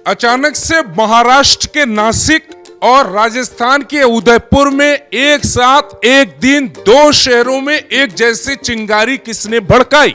अचानक से महाराष्ट्र के नासिक और राजस्थान के उदयपुर में एक साथ एक दिन दो शहरों में एक जैसी चिंगारी किसने भड़काई?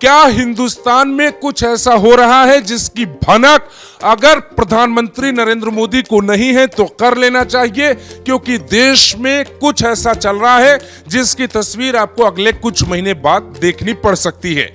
क्या हिंदुस्तान में कुछ ऐसा हो रहा है जिसकी भनक अगर प्रधानमंत्री नरेंद्र मोदी को नहीं है तो कर लेना चाहिए, क्योंकि देश में कुछ ऐसा चल रहा है जिसकी तस्वीर आपको अगले कुछ महीने बाद देखनी पड़ सकती है।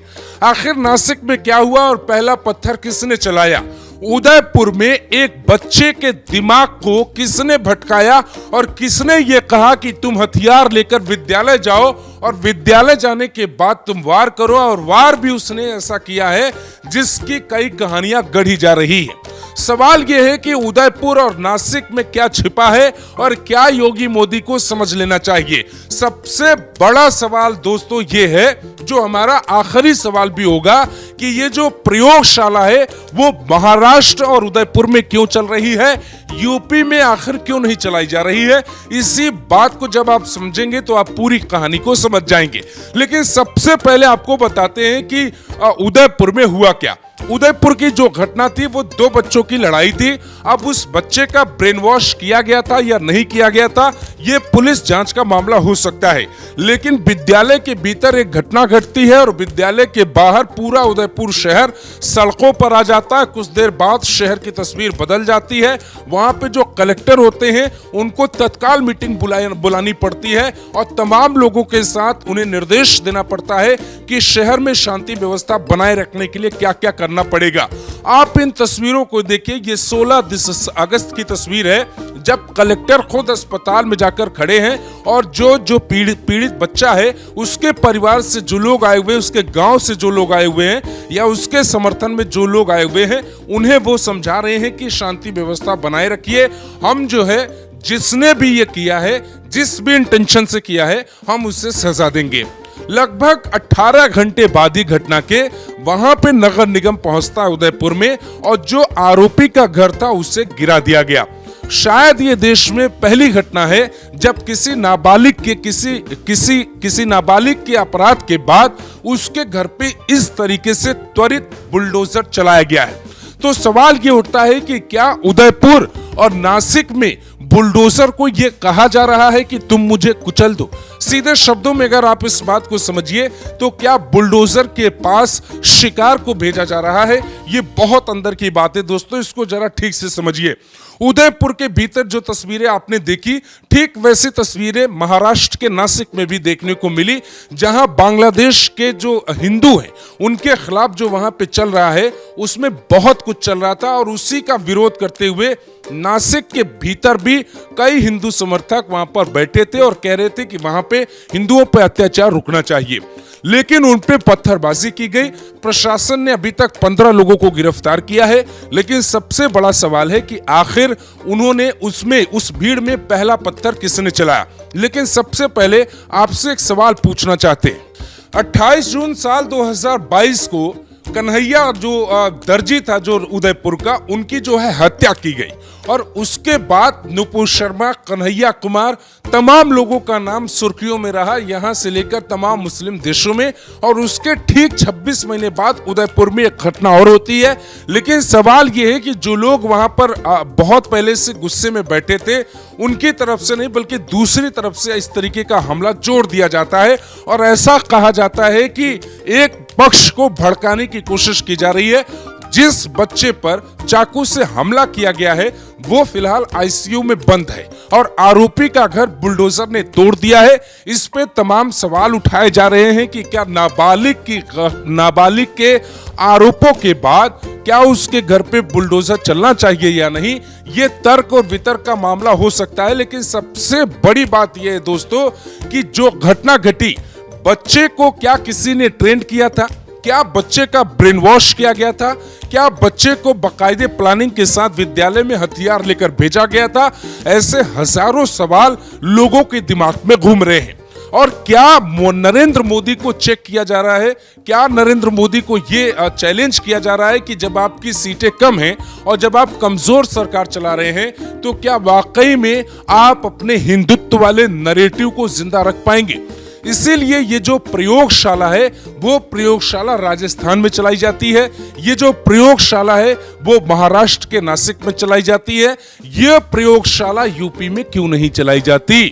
आखिर नासिक में क्या हुआ और पहला पत्थर किसने चलाया? उदयपुर में एक बच्चे के दिमाग को किसने भटकाया और किसने ये कहा कि तुम हथियार लेकर विद्यालय जाओ और विद्यालय जाने के बाद तुम वार करो, और वार भी उसने ऐसा किया है जिसकी कई कहानियां गढ़ी जा रही है। सवाल यह है कि उदयपुर और नासिक में क्या छिपा है और क्या योगी मोदी को समझ लेना चाहिए। सबसे बड़ा सवाल दोस्तों ये है, जो हमारा आखिरी सवाल भी होगा, कि ये जो प्रयोगशाला है वो महाराष्ट्र और उदयपुर में क्यों चल रही है, यूपी में आखिर क्यों नहीं चलाई जा रही है। इसी बात को जब आप समझेंगे तो आप पूरी कहानी को समझ जाएंगे। लेकिन सबसे पहले आपको बताते हैं कि उदयपुर में हुआ क्या। उदयपुर की जो घटना थी वो दो बच्चों की लड़ाई थी। अब उस बच्चे का ब्रेन वॉश किया गया था या नहीं किया गया था, ये पुलिस जांच का मामला हो सकता है। लेकिन विद्यालय के भीतर एक घटना घटती है और विद्यालय के बाहर पूरा उदयपुर शहर सड़कों पर आ जाता है। कुछ देर बाद शहर की तस्वीर बदल जाती है। वहां पे जो कलेक्टर होते हैं उनको तत्काल मीटिंग बुलानी पड़ती है और तमाम लोगों के साथ उन्हें निर्देश देना पड़ता है कि शहर में शांति व्यवस्था बनाए रखने के लिए क्या क्या करना पड़ेगा। आप इन तस्वीरों को देखिए, ये 16 अगस्त की तस्वीर है जब कलेक्टर खुद अस्पताल में जाकर खड़े हैं और जो पीड़ित बच्चा है उसके परिवार से जो लोग आए हुए हैं, उसके गांव से जो लोग आए हुए हैं या उसके समर्थन में जो लोग आए हुए हैं, उन्हें वो समझा रहे हैं कि शांति व्यवस्था बनाए रखिए। हम जो है जिसने भी ये किया है, जिस भी इंटेंशन से किया है, हम उससे सजा देंगे। लगभग 18 घंटे बाद ही घटना के वहां पे नगर निगम पहुंचता है उदयपुर में और जो आरोपी का घर था उसे गिरा दिया गया। शायद ये देश में पहली घटना है जब किसी नाबालिग के अपराध के बाद उसके घर पे इस तरीके से त्वरित बुलडोजर चलाया गया है। तो सवाल ये उठता है कि क्या उदयपुर और नासिक में बुलडोजर को यह कहा जा रहा है कि तुम मुझे कुचल दो? सीधे शब्दों में अगर आप इस बात को समझिए तो क्या बुलडोजर के पास शिकार को भेजा जा रहा है? ये बहुत अंदर की बात है दोस्तों, इसको जरा ठीक से समझिए। उदयपुर के भीतर जो तस्वीरें आपने देखी, ठीक वैसी तस्वीरें महाराष्ट्र के नासिक में भी देखने को मिली, जहां बांग्लादेश के जो हिंदू हैं उनके खिलाफ जो वहां पे चल रहा है उसमें बहुत कुछ चल रहा था और उसी का विरोध करते हुए नासिक के भीतर भी कई हिंदू समर्थक वहां पर बैठे थे और कह रहे थे कि वहां पे हिंदुओं पर अत्याचार रुकना चाहिए। लेकिन उन पे पत्थरबाजी की गई। प्रशासन ने अभी तक 15 लोगों को गिरफ्तार किया है। लेकिन सबसे बड़ा सवाल है कि आखिर उन्होंने उस भीड़ में पहला पत्थर किसने चलाया। लेकिन सबसे पहले आपसे एक सवाल पूछना चाहते हैं। 28 जून साल 2022 को कन्हैया जो दर्जी था जो उदयपुर का, उनकी जो है हत्या की गई और उसके बाद नुपुर शर्मा, कन्हैया कुमार, तमाम लोगों का नाम सुर्खियों में रहा, यहां से लेकर तमाम मुस्लिम देशों में। और उसके ठीक 26 महीने बाद उदयपुर में एक घटना और होती है। लेकिन सवाल यह है कि जो लोग वहां पर बहुत पहले से गुस्से में बैठे थे, उनकी तरफ से नहीं बल्कि दूसरी तरफ से इस तरीके का हमला जोड़ दिया जाता है और ऐसा कहा जाता है कि एक पक्ष को भड़काने की कोशिश की जा रही है। जिस बच्चे पर चाकू से हमला किया गया है वो फिलहाल आईसीयू में बंद है और आरोपी का घर बुलडोजर ने तोड़ दिया है। इस पे तमाम सवाल उठाए जा रहे हैं कि क्या नाबालिग के आरोपों के बाद क्या उसके घर पे बुलडोजर चलना चाहिए या नहीं। ये तर्क और वितर्क का मामला हो सकता है। लेकिन सबसे बड़ी बात यह है दोस्तों कि जो घटना घटी, बच्चे को क्या किसी ने ट्रेन किया था? क्या बच्चे का ब्रेन वॉश किया गया था? क्या बच्चे को बाकायदे प्लानिंग के साथ विद्यालय में हथियार लेकर भेजा गया था? ऐसे हजारों सवाल लोगों के दिमाग में घूम रहे हैं। और क्या नरेंद्र मोदी को चेक किया जा रहा है? क्या नरेंद्र मोदी को ये चैलेंज किया जा रहा है कि जब आपकी सीटें कम हैं और जब आप कमजोर सरकार चला रहे हैं तो क्या वाकई में आप अपने हिंदुत्व वाले नैरेटिव को जिंदा रख पाएंगे? इसीलिए ये जो प्रयोगशाला है वो प्रयोगशाला राजस्थान में चलाई जाती है, ये जो प्रयोगशाला है वो महाराष्ट्र के नासिक में चलाई जाती है, ये प्रयोगशाला यूपी में क्यों नहीं चलाई जाती?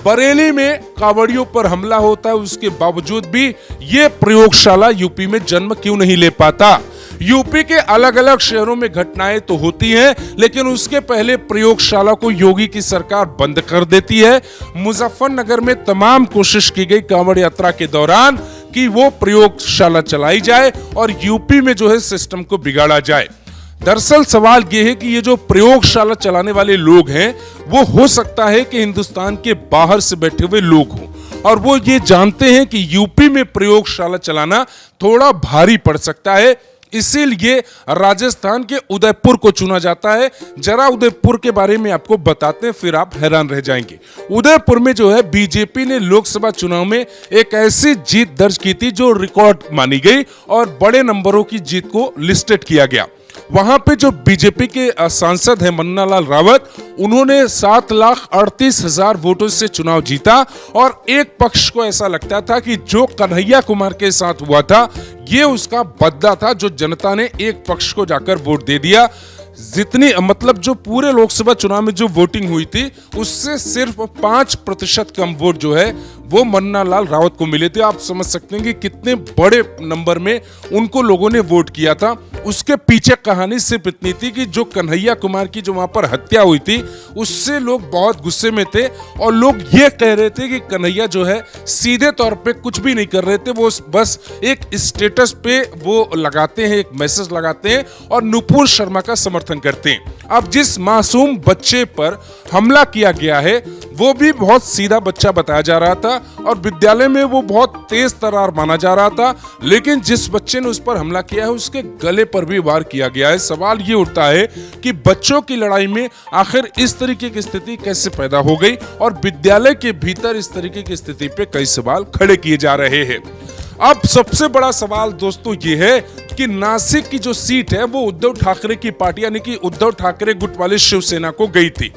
बरेली में कांवड़ियों पर हमला होता है, उसके बावजूद भी ये प्रयोगशाला यूपी में जन्म क्यों नहीं ले पाता? यूपी के अलग अलग शहरों में घटनाएं तो होती हैं, लेकिन उसके पहले प्रयोगशाला को योगी की सरकार बंद कर देती है। मुजफ्फरनगर में तमाम कोशिश की गई कांवड़ यात्रा के दौरान कि वो प्रयोगशाला चलाई जाए और यूपी में जो है सिस्टम को बिगाड़ा जाए। दरअसल सवाल यह है कि ये जो प्रयोगशाला चलाने वाले लोग हैं वो हो सकता है कि हिंदुस्तान के बाहर से बैठे हुए लोग हों और वो ये जानते हैं कि यूपी में प्रयोगशाला चलाना थोड़ा भारी पड़ सकता है, इसीलिए राजस्थान के उदयपुर को चुना जाता है। जरा उदयपुर के बारे में आपको बताते हैं, फिर आप हैरान रह जाएंगे। उदयपुर में जो है बीजेपी ने लोकसभा चुनाव में एक ऐसी जीत दर्ज की थी जो रिकॉर्ड मानी गई और बड़े नंबरों की जीत को लिस्टेड किया गया। वहां पे जो बीजेपी के सांसद हैं मन्ना लाल रावत, उन्होंने 7,38,000 वोटों से चुनाव जीता और एक पक्ष को ऐसा लगता था कि जो कन्हैया कुमार के साथ हुआ था ये उसका बदला था, जो जनता ने एक पक्ष को जाकर वोट दे दिया। जितनी मतलब जो पूरे लोकसभा चुनाव में जो वोटिंग हुई थी उससे सिर्फ 5% कम वोट जो है वो मन्ना लाल रावत को मिले थे। आप समझ सकते हैं कि कितने बड़े नंबर में उनको लोगों ने वोट किया था। उसके पीछे कहानी सिर्फ इतनी थी कि जो कन्हैया कुमार की जो वहां पर हत्या हुई थी उससे लोग बहुत गुस्से में थे और लोग ये कह रहे थे कि कन्हैया जो है सीधे तौर पे कुछ भी नहीं कर रहे थे, वो बस एक स्टेटस पे वो लगाते हैं, एक मैसेज लगाते हैं और नुपुर शर्मा का समर्थन करते हैं। अब जिस मासूम बच्चे पर हमला किया गया है वो भी बहुत सीधा बच्चा बताया जा रहा था और विद्यालय में वो बहुत तेज तर्रार माना जा रहा था, लेकिन जिस बच्चे ने उस पर हमला किया है उसके गले पर भी वार किया गया है। सवाल ये उठता है कि बच्चों की लड़ाई में आखिर इस तरीके की स्थिति कैसे पैदा हो गई और विद्यालय के भीतर इस तरीके की स्थिति पे कई सवाल खड़े किए जा रहे हैं। अब सबसे बड़ा सवाल दोस्तों ये है कि नासिक की जो सीट है वो उद्धव ठाकरे की पार्टी यानी कि उद्धव ठाकरे गुट वाले शिवसेना को गई थी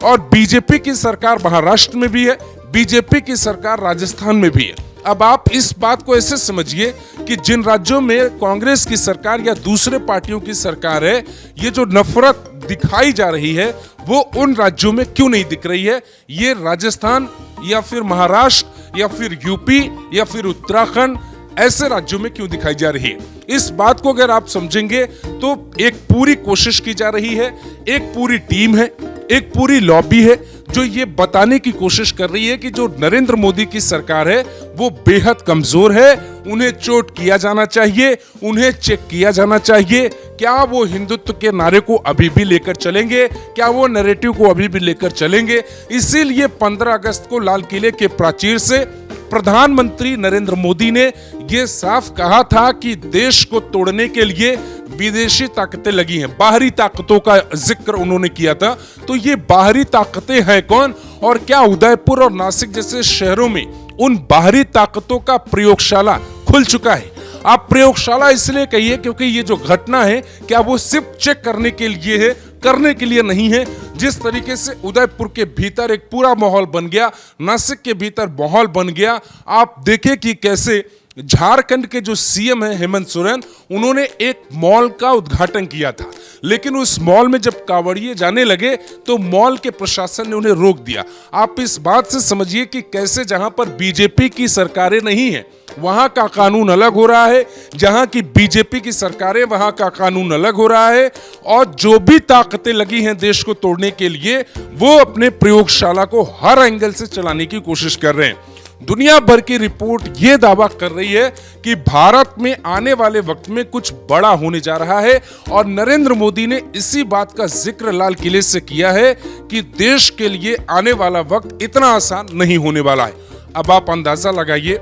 और बीजेपी की सरकार महाराष्ट्र में भी है, बीजेपी की सरकार राजस्थान में भी है। अब आप इस बात को ऐसे समझिए कि जिन राज्यों में कांग्रेस की सरकार या दूसरे पार्टियों की सरकार है, ये जो नफरत दिखाई जा रही है वो उन राज्यों में क्यों नहीं दिख रही है? ये राजस्थान या फिर महाराष्ट्र या फिर यूपी या फिर उत्तराखंड ऐसे राज्यों में क्यों दिखाई जा रही है? इस बात को अगर आप समझेंगे तो एक पूरी कोशिश की जा रही है, एक पूरी टीम है, एक पूरी लॉबी है जो ये बताने की कोशिश कर रही है कि जो नरेंद्र मोदी की सरकार है वो बेहद कमजोर है, उन्हें चोट किया जाना चाहिए, उन्हें चेक किया जाना चाहिए। क्या वो हिंदुत्व के नारे को अभी भी लेकर चलेंगे? क्या वो नैरेटिव को अभी भी लेकर चलेंगे? इसीलिए 15 अगस्त को लाल किले के प्राचीर से प्रधानमंत्री नरेंद्र मोदी ने यह साफ कहा था कि देश को तोड़ने के लिए विदेशी ताकतें लगी हैं। बाहरी ताकतों का जिक्र उन्होंने किया था। तो ये बाहरी ताकतें हैं कौन और क्या उदयपुर और नासिक जैसे शहरों में उन बाहरी ताकतों का प्रयोगशाला खुल चुका है? आप प्रयोगशाला इसलिए कहिए क्योंकि ये जो घटना है क्या वो सिर्फ चेक करने के लिए है, करने के लिए नहीं है। जिस तरीके से उदयपुर के भीतर एक पूरा माहौल बन गया, नासिक के भीतर माहौल बन गया, आप देखें कि कैसे झारखंड के जो सीएम है हेमंत सोरेन, उन्होंने एक मॉल का उद्घाटन किया था, लेकिन उस मॉल में जब कांवड़िए जाने लगे तो मॉल के प्रशासन ने उन्हें रोक दिया। आप इस बात से समझिए कि कैसे जहां पर बीजेपी की सरकारें नहीं है वहां का कानून अलग हो रहा है, जहां की बीजेपी की सरकारें वहां का कानून अलग हो रहा है और जो भी ताकतें लगी हैं देश को तोड़ने के लिए वो अपने प्रयोगशाला को हर एंगल से चलाने की कोशिश कर रहे हैं। दुनिया भर की रिपोर्ट ये दावा कर रही है कि भारत में आने वाले वक्त में कुछ बड़ा होने जा रहा है और नरेंद्र मोदी ने इसी बात का जिक्र लाल किले से किया है कि देश के लिए आने वाला वक्त इतना आसान नहीं होने वाला है। अब आप अंदाजा लगाइए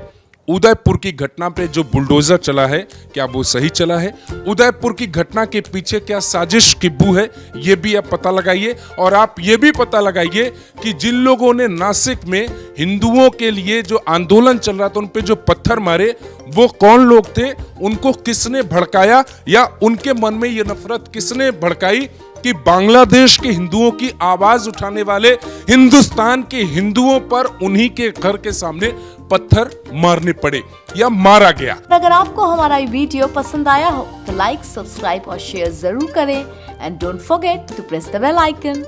उदयपुर की घटना पे जो बुलडोजर चला है क्या वो सही चला है? उदयपुर की घटना के पीछे क्या साजिश की बू है ये भी आप पता लगाइए और आप ये भी पता लगाइए कि जिन लोगों ने नासिक में हिंदुओं के लिए जो आंदोलन चल रहा था उन पे जो पत्थर मारे वो कौन लोग थे, उनको किसने भड़काया या उनके मन में ये नफरत किसने भड़काई कि बांग्लादेश के हिंदुओं की आवाज उठाने वाले हिंदुस्तान के हिंदुओं पर उन्हीं के घर के सामने पत्थर मारने पड़े या मारा गया। अगर आपको हमारा ये वीडियो पसंद आया हो तो लाइक, सब्सक्राइब और शेयर जरूर करें and don't forget to press the bell icon.